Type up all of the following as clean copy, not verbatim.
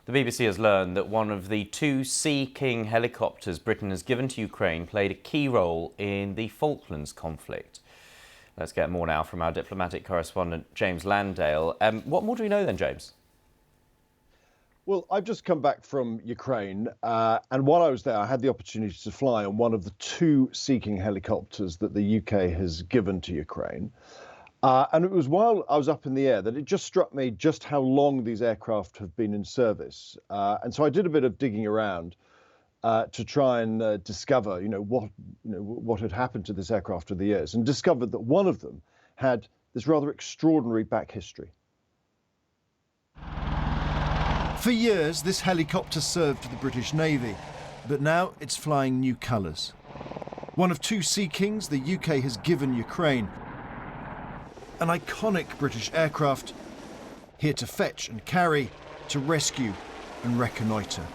The BBC has learned that one of the two Sea King helicopters Britain has given to Ukraine played a key role in the Falklands conflict. Let's get more now from our diplomatic correspondent, James Landale. What more do we know then, James? Well, I've just come back from Ukraine, and while I was there, I had the opportunity to fly on one of the two Sea King helicopters that the UK has given to Ukraine. And it was while I was up in the air that it just struck me just how long these aircraft have been in service. And so I did a bit of digging around to try and discover, what had happened to this aircraft over the years, and discovered that one of them had this rather extraordinary back history. For years, this helicopter served the British Navy, but now it's flying new colours. One of two Sea Kings the UK has given Ukraine. An iconic British aircraft, here to fetch and carry, to rescue and reconnoitre.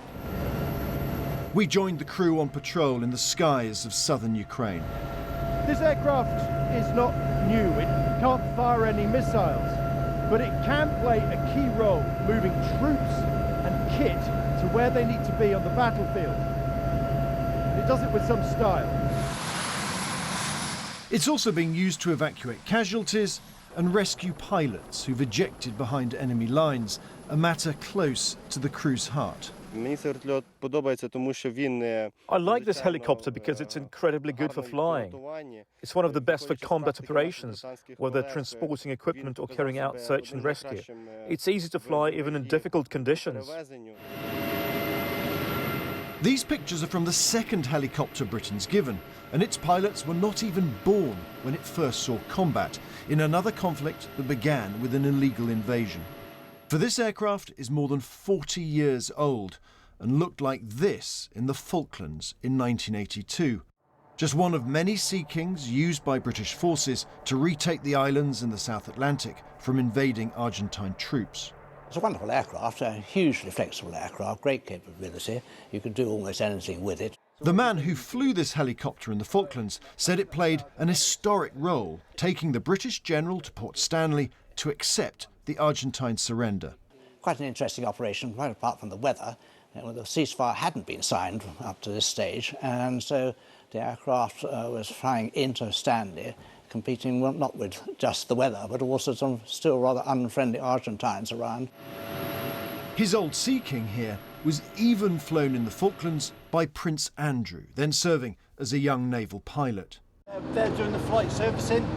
We joined the crew on patrol in the skies of southern Ukraine. This aircraft is not new. It can't fire any missiles, but it can play a key role moving troops and kit to where they need to be on the battlefield. It does it with some style. It's also being used to evacuate casualties and rescue pilots who've ejected behind enemy lines, a matter close to the crew's heart. I like this helicopter because it's incredibly good for flying. It's one of the best for combat operations, whether transporting equipment or carrying out search and rescue. It's easy to fly even in difficult conditions. These pictures are from the second helicopter Britain's given, and its pilots were not even born when it first saw combat in another conflict that began with an illegal invasion. For this aircraft is more than 40 years old and looked like this in the Falklands in 1982. Just one of many Sea Kings used by British forces to retake the islands in the South Atlantic from invading Argentine troops. It's a wonderful aircraft, a hugely flexible aircraft, great capability. You can do almost anything with it. The man who flew this helicopter in the Falklands said it played an historic role, taking the British general to Port Stanley to accept the Argentine surrender. Quite an interesting operation, right apart from the weather. The ceasefire hadn't been signed up to this stage, and so the aircraft was flying into Stanley, competing not with just the weather, but also some still rather unfriendly Argentines around. His old Sea King here was even flown in the Falklands by Prince Andrew, then serving as a young naval pilot. They're doing the flight servicing.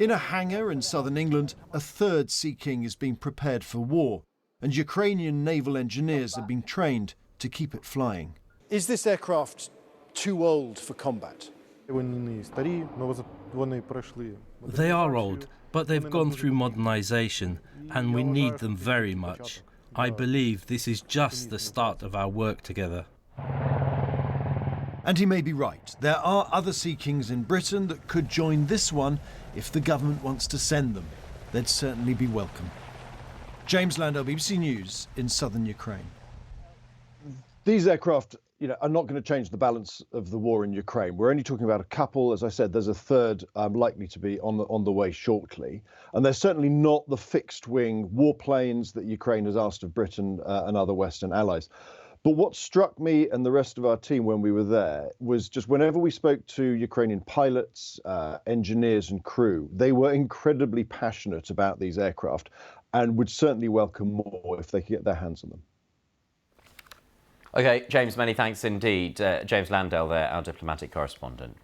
In a hangar in southern England, a third Sea King is being prepared for war, and Ukrainian naval engineers have been trained to keep it flying. Is this aircraft too old for combat? They are old, but they've gone through modernisation, and we need them very much. I believe this is just the start of our work together. And he may be right. There are other Sea Kings in Britain that could join this one if the government wants to send them. They'd certainly be welcome. James Landale, BBC News in southern Ukraine. These aircraft, are not going to change the balance of the war in Ukraine. We're only talking about a couple. As I said, there's a third likely to be on the way shortly. And they're certainly not the fixed-wing warplanes that Ukraine has asked of Britain and other Western allies. But what struck me and the rest of our team when we were there was just whenever we spoke to Ukrainian pilots, engineers and crew, they were incredibly passionate about these aircraft and would certainly welcome more if they could get their hands on them. OK, James, many thanks indeed. James Landale there, our diplomatic correspondent.